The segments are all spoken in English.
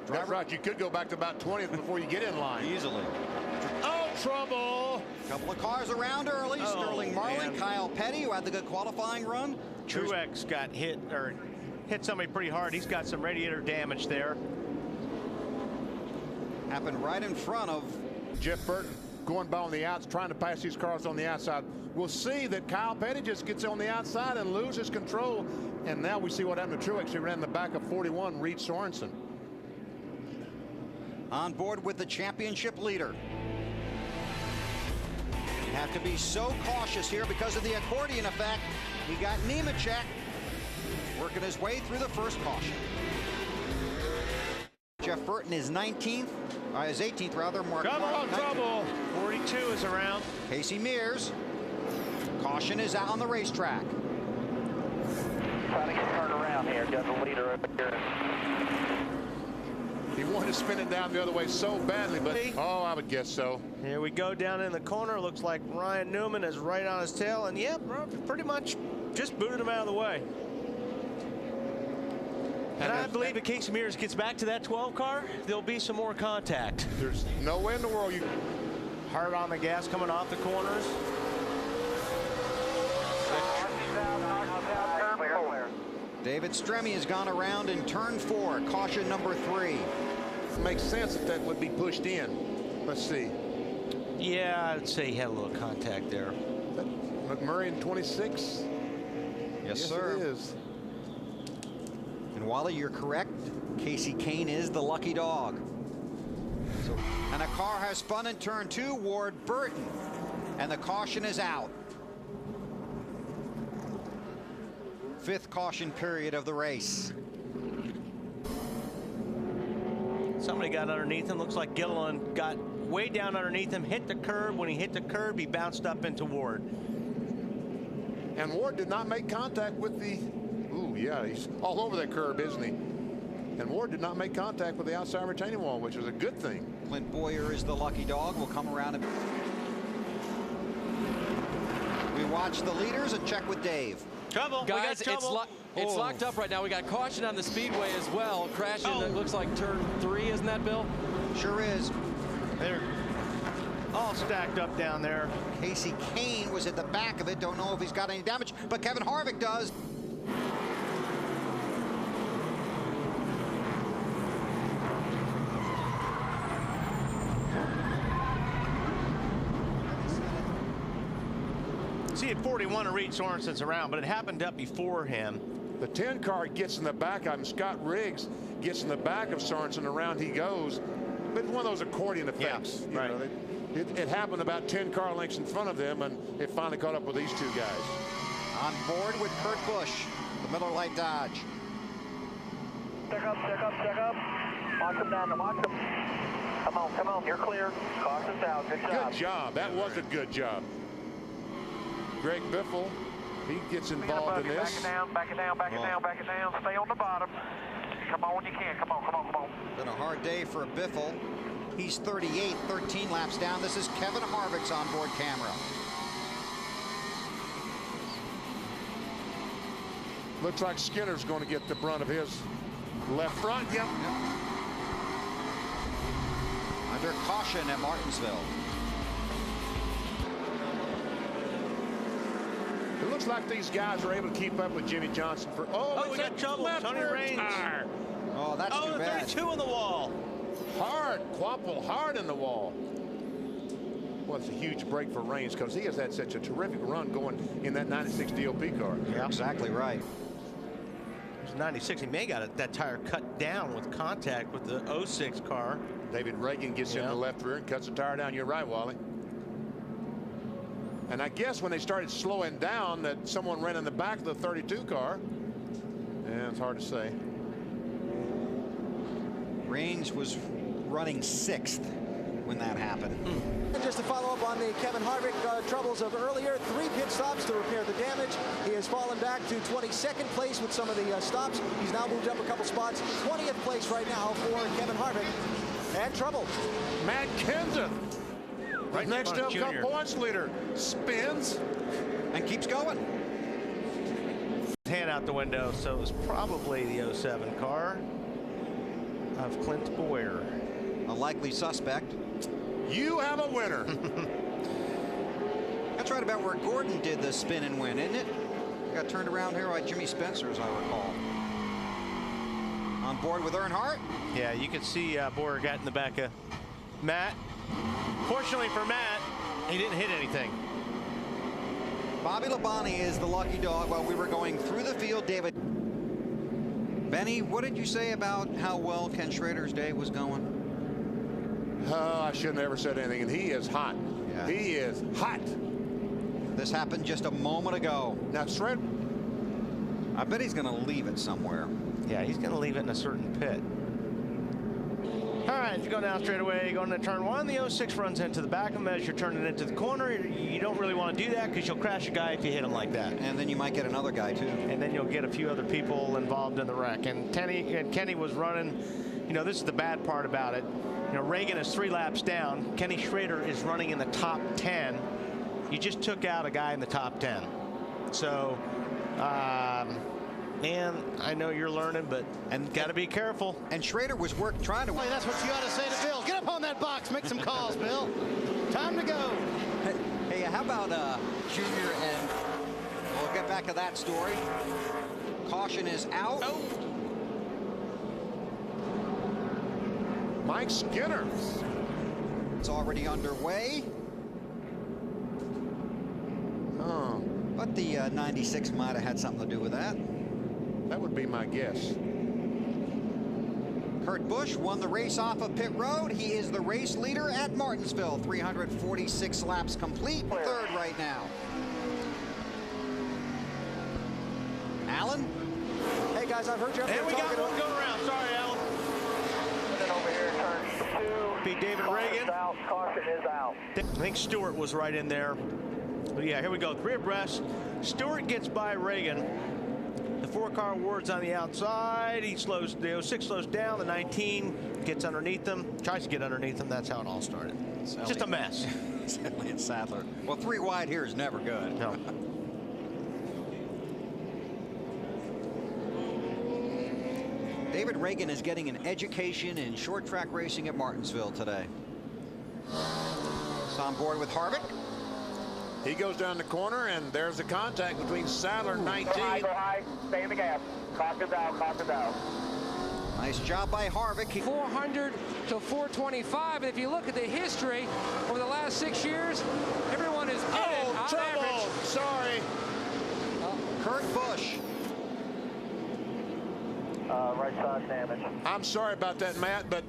That's right. You could go back to about 20th before you get in line. Easily. Oh, trouble. Couple of cars around early. Sterling Marlin, man. Kyle Petty, who had the good qualifying run. Truex got hit somebody pretty hard. He's got some radiator damage there. Happened right in front of Jeff Burton going by on the outs, trying to pass these cars on the outside. We'll see that Kyle Petty just gets on the outside and loses control. And now we see what happened to Truex. He ran in the back of 41, Reed Sorensen. On board with the championship leader. You have to be so cautious here because of the accordion effect. We got Nemechek working his way through the first caution. Jeff Burton is 19th, is 18th rather. Mark Come on, 19th. trouble. 42 is around. Casey Mears. Caution is out on the racetrack. Trying to turn around here. Got the leader up here. He wanted to spin it down the other way so badly, but oh, I would guess so. Here we go down in the corner. Looks like Ryan Newman is right on his tail, and yep, pretty much just booted him out of the way. And I believe if Casey Mears gets back to that 12 car, there'll be some more contact. There's no way in the world you. Hard on the gas coming off the corners. David Stremme has gone around in turn 4, caution number 3. It makes sense that that would be pushed in. Let's see. Yeah, I'd say he had a little contact there. McMurray in 26. Yes, sir. It is. And Wally, you're correct. Casey Kane is the lucky dog. So, and a car has spun in turn 2, Ward Burton. And the caution is out. 5th caution period of the race. Somebody got underneath him. Looks like Gilliland got way down underneath him, hit the curb. When he hit the curb, he bounced up into Ward. And Ward did not make contact with the. Ooh, yeah, he's all over that curb, isn't he? And Ward did not make contact with the outside retaining wall, which is a good thing. Clint Boyer is the lucky dog. We'll come around and we watch the leaders and check with Dave. Trouble. Guys, we got trouble. it's locked up right now. We got caution on the speedway as well. Crashing, it looks like turn 3, isn't that, Bill? Sure is. They're all stacked up down there. Casey Kane was at the back of it. Don't know if he's got any damage, but Kevin Harvick does. See, at 41, a Reed Sorensen's around, but it happened up before him. The 10 car gets in the back of him. Scott Riggs gets in the back of Sorensen. Around he goes. But it's one of those accordion effects. Yeah, right. You know, it happened about 10 car lengths in front of them, and it finally caught up with these two guys. On board with Kurt Busch, the Miller Lite Dodge. Check up, check up, check up. Watch them down, watch them. Come on, you're clear. Caution's out, good job. Good job. That was a good job. Greg Biffle, he gets involved in this. Back it down, back it down, back it down, back it down. Stay on the bottom. Come on when you can. Come on, come on, come on. Been a hard day for Biffle. He's 38, 13 laps down. This is Kevin Harvick's onboard camera. Looks like Skinner's going to get the brunt of his left front. Yep. Under caution at Martinsville. It looks like these guys are able to keep up with Jimmy Johnson for. We got trouble. Tony Raines. Oh, that's too bad. 32 on the wall. Hard, Quapple, hard in the wall. Well, it's a huge break for Raines because he has had such a terrific run going in that 96 DOP car. You're exactly right. It's 96. He may got that tire cut down with contact with the 06 car. David Reagan gets in the left rear and cuts the tire down. You're right, Wally. And I guess when they started slowing down that someone ran in the back of the 32 car. Yeah, it's hard to say. Raines was running 6th when that happened. And just to follow up on the Kevin Harvick troubles of earlier, 3 pit stops to repair the damage. He has fallen back to 22nd place with some of the stops. He's now moved up a couple spots. 20th place right now for Kevin Harvick. And trouble. Matt Kenseth, Right next up, Junior. Cup points leader, spins And keeps going. Hand out the window, so it was probably the 07 car. of Clint Boyer. A likely suspect. You have a winner. That's right about where Gordon did the spin and win, isn't it? Got turned around here by Jimmy Spencer, as I recall. On board with Earnhardt. Yeah, you can see Boyer got in the back of Matt. Fortunately for Matt, he didn't hit anything. Bobby Labonte is the lucky dog while we were going through the field. David. Benny, what did you say about how well Ken Schrader's day was going? Oh, I shouldn't have ever said anything. And he is hot. Yeah. He is hot. This happened just a moment ago. Now, Shred. I bet he's going to leave it somewhere. Yeah, he's going to leave it in a certain pit. All right, if you go down straight away, going into turn 1, the 06 runs into the back of him as you're turning into the corner. You don't really want to do that because you'll crash a guy if you hit him like that. And then you might get another guy, too. And then you'll get a few other people involved in the wreck. And Kenny was running, you know, this is the bad part about it. You know, Reagan is 3 laps down. Kenny Schrader is running in the top 10. You just took out a guy in the top 10. So, man, I know you're learning, but got to be careful. And Schrader was trying to. That's what you ought to say to Bill. Get up on that box, make some calls, Bill. Time to go. Hey, how about Junior and we'll get back to that story. Caution is out. Oh. Mike Skinner. It's already underway. Oh, But the 96 might have had something to do with that. that would be my guess. Kurt Busch won the race off of pit road. He is the race leader at Martinsville. 346 laps complete. Third right now. Allen? Hey, guys, I've heard you up there And we got talking one going around. Sorry, Alan. And then over here, turn 2. Be David Reagan. Out. Caution is out. I think Stewart was right in there. But yeah, here we go. 3 abreast. Stewart gets by Reagan. The 4-car Ward's on the outside. He slows. The 06 slows down. The 19 gets underneath them. Tries to get underneath them. That's how it all started. Just a mess. Elliott Sadler. Well, 3 wide here is never good. No. David Reagan is getting an education in short track racing at Martinsville today. He's on board with Harvick. He goes down the corner, and there's a contact between Sadler and 19. Go high. Stay in the gap. Caution down. Caution down. Nice job by Harvick. 400 to 425. And if you look at the history over the last 6 years, everyone is in it on trouble. average. Sorry. Kurt Busch. Right side damage. I'm sorry about that, Matt, but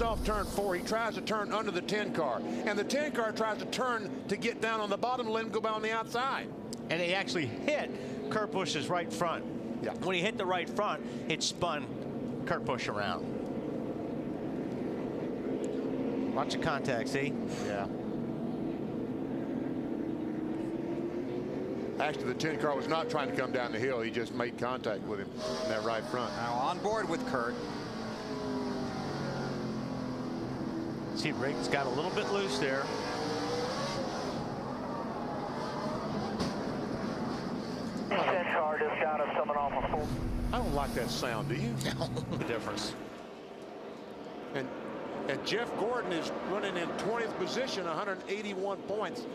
off turn 4. He tries to turn under the 10 car, and the 10 car tries to turn to get down on the bottom and let him go by on the outside. And he actually hit Kurt Busch's right front. Yeah. When he hit the right front, it spun Kurt Busch around. Watch the contact, see? Yeah. Actually, the 10 car was not trying to come down the hill. He just made contact with him in that right front. Now on board with Kurt. See, Reagan's got a little bit loose there. The 10 car just got us coming off a full. I don't like that sound, do you? The difference. And Jeff Gordon is running in 20th position, 181 points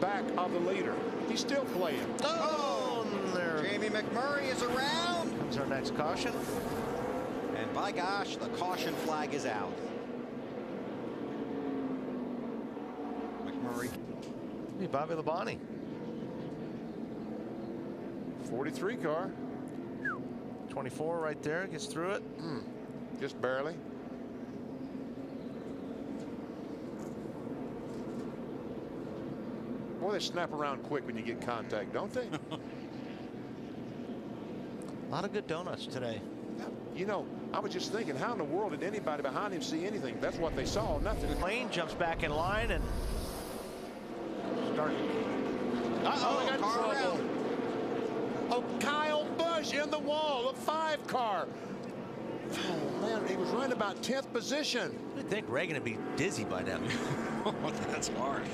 back of the leader. He's still playing. Oh, there Jamie McMurray is around. comes our next caution. And by gosh, the caution flag is out. McMurray. Hey, Bobby Labonte. 43 car. 24 right there, gets through it. Just barely. Boy, they snap around quick when you get contact, don't they? A lot of good donuts today. You know, I was just thinking, how in the world did anybody behind him see anything? That's what they saw, nothing. Lane jumps back in line and starts. Uh-oh, he got in car trouble. around. Oh, Kyle Busch in the wall, a 5 car. Oh, man, he was running about 10th position. I think Reagan would be dizzy by now. That's harsh.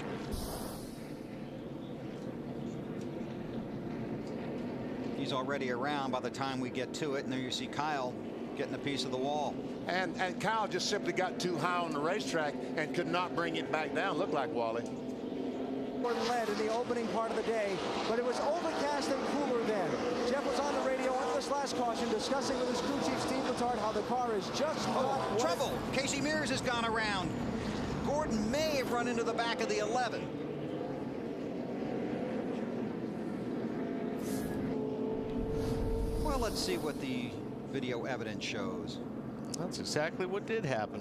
She's already around by the time we get to it, and there you see Kyle getting a piece of the wall. And Kyle just simply got too high on the racetrack and could not bring it back down. Looked like Wally. Led in the opening part of the day, but it was overcast and cooler then. Jeff was on the radio on this last caution discussing with his crew chief Steve Letarte how the car is just not trouble. Casey Mears has gone around. Gordon may have run into the back of the 11. Well, let's see what the video evidence shows. That's exactly what did happen.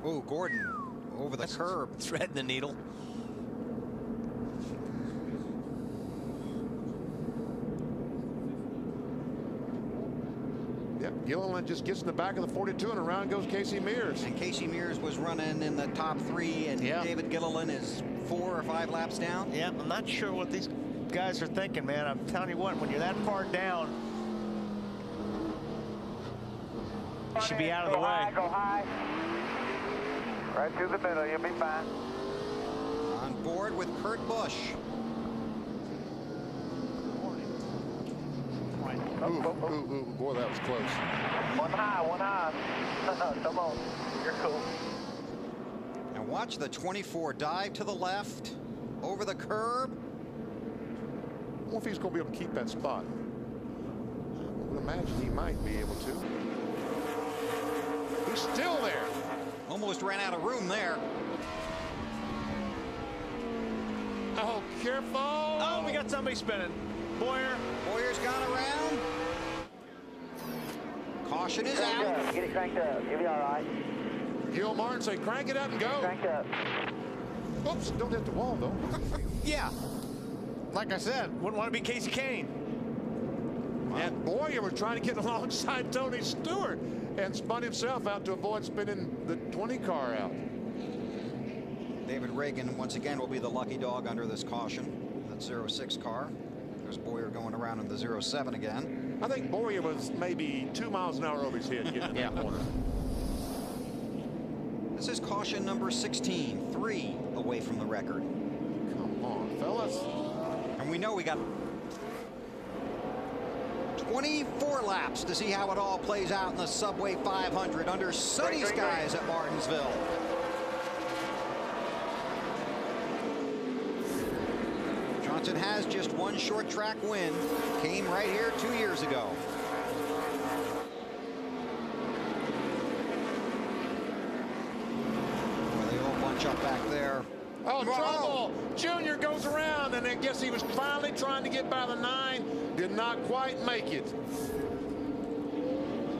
Oh, Gordon over the curb. Threading the needle. Yeah, Gilliland just gets in the back of the 42 and around goes Casey Mears. And Casey Mears was running in the top 3, and David Gilliland is 4 or 5 laps down. Yeah, I'm not sure what these guys are thinking, man. I'm telling you what, when you're that far down, you should be out of the way. Go high. Right through the middle, you'll be fine. On board with Kurt Busch. Ooh, boy, that was close. One high. Come on, you're cool. And watch the 24 dive to the left, over the curb. I wonder if he's going to be able to keep that spot. I would imagine he might be able to. He's still there. Almost ran out of room there. Oh, careful. Oh, we got somebody spinning. Boyer's gone around. Caution is out. Get it cranked up. You'll be all right. Gil Martin say, crank it up and go. Crank up. Oops, don't hit the wall, though. Yeah. Like I said, wouldn't want to be Casey Kane. And Boyer was trying to get alongside Tony Stewart and spun himself out to avoid spinning the 20 car out. David Reagan once again will be the lucky dog under this caution. That 06 car. There's Boyer going around in the 07 again. I think Boyer was maybe 2 miles an hour over his head getting in that corner. This is caution number 16, 3 away from the record. Come on, fellas. And we know we got 24 laps to see how it all plays out in the Subway 500 under sunny skies at Martinsville. Johnson has just one short track win. Came right here 2 years ago. Well, they all bunch up back there. Oh, trouble. Junior goes around, and I guess he was finally trying to get by the 9. Did not quite make it.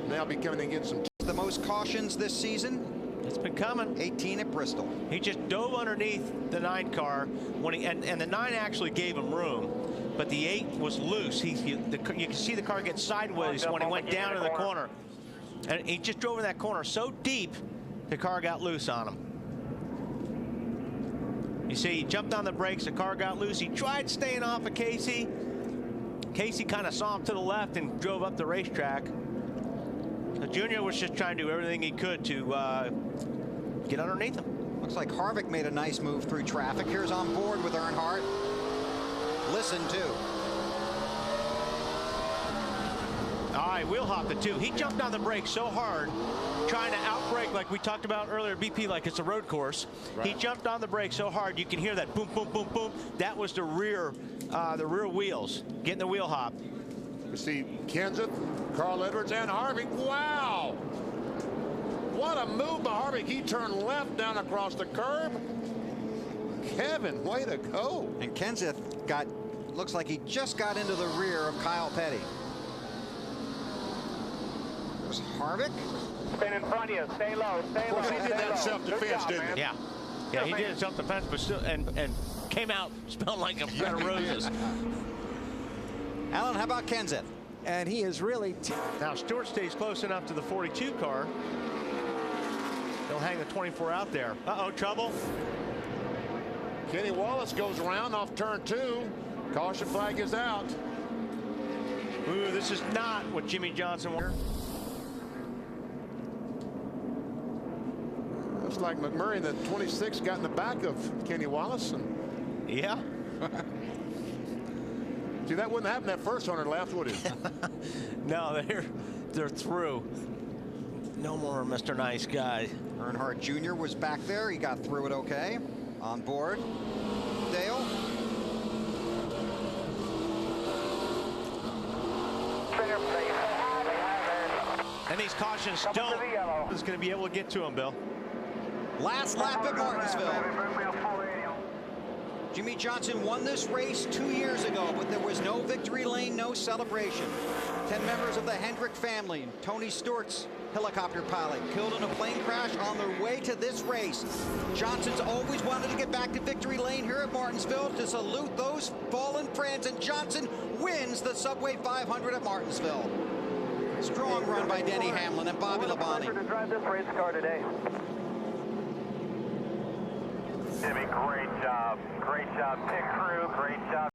Now be coming and get some. The most cautions this season. It's been coming. 18 at Bristol. He just dove underneath the 9 car when he and the 9 actually gave him room, but the 8 was loose. You can see the car get sideways when he went down in the corner, and he just drove in that corner so deep, the car got loose on him. You see, he jumped on the brakes, the car got loose. He tried staying off of Casey. Casey kind of saw him to the left and drove up the racetrack. So Junior was just trying to do everything he could to get underneath him. Looks like Harvick made a nice move through traffic. Here's on board with Earnhardt. Listen to. All right, wheel hopped it too. He jumped on the brakes so hard, trying to outbrake like we talked about earlier, BP, like it's a road course. Right. He jumped on the brakes so hard you can hear that boom, boom, boom, boom. That was the rear wheels getting the wheel hop. You see Kenseth, Carl Edwards, and Harvick. Wow! What a move by Harvick. He turned left down across the curb. Kevin, way to go. And Kenseth looks like he just got into the rear of Kyle Petty. There's Harvick. Stay in front of you. Stay low. Stay low. He did that in self-defense, didn't he? Yeah. Yeah, he did it in self-defense, but still, and came out smelling like a bed of roses. Alan, how about Kenseth? And he is really. Now Stewart stays close enough to the 42 car. He'll hang the 24 out there. Uh-oh, trouble. Kenny Wallace goes around off turn 2. Caution flag is out. Ooh, this is not what Jimmy Johnson wanted. Looks like McMurray, the 26, got in the back of Kenny Wallace. And yeah. See, that wouldn't happen that first 100 laps, would it? No, they're through. No more Mr. Nice Guy. Earnhardt Jr. was back there. He got through it okay. On board. Dale. And these cautions don't. Is going to be able to get to him, Bill. Last lap at Martinsville. Jimmy Johnson won this race 2 years ago, but there was no victory lane, no celebration. 10 members of the Hendrick family, Tony Stewart's helicopter pilot, killed in a plane crash on their way to this race. Johnson's always wanted to get back to victory lane here at Martinsville to salute those fallen friends, and Johnson wins the Subway 500 at Martinsville. Strong run by Denny Hamlin and Bobby Labonte. To drive this race car today. Jimmy, great job. Great job, pit crew. Great job.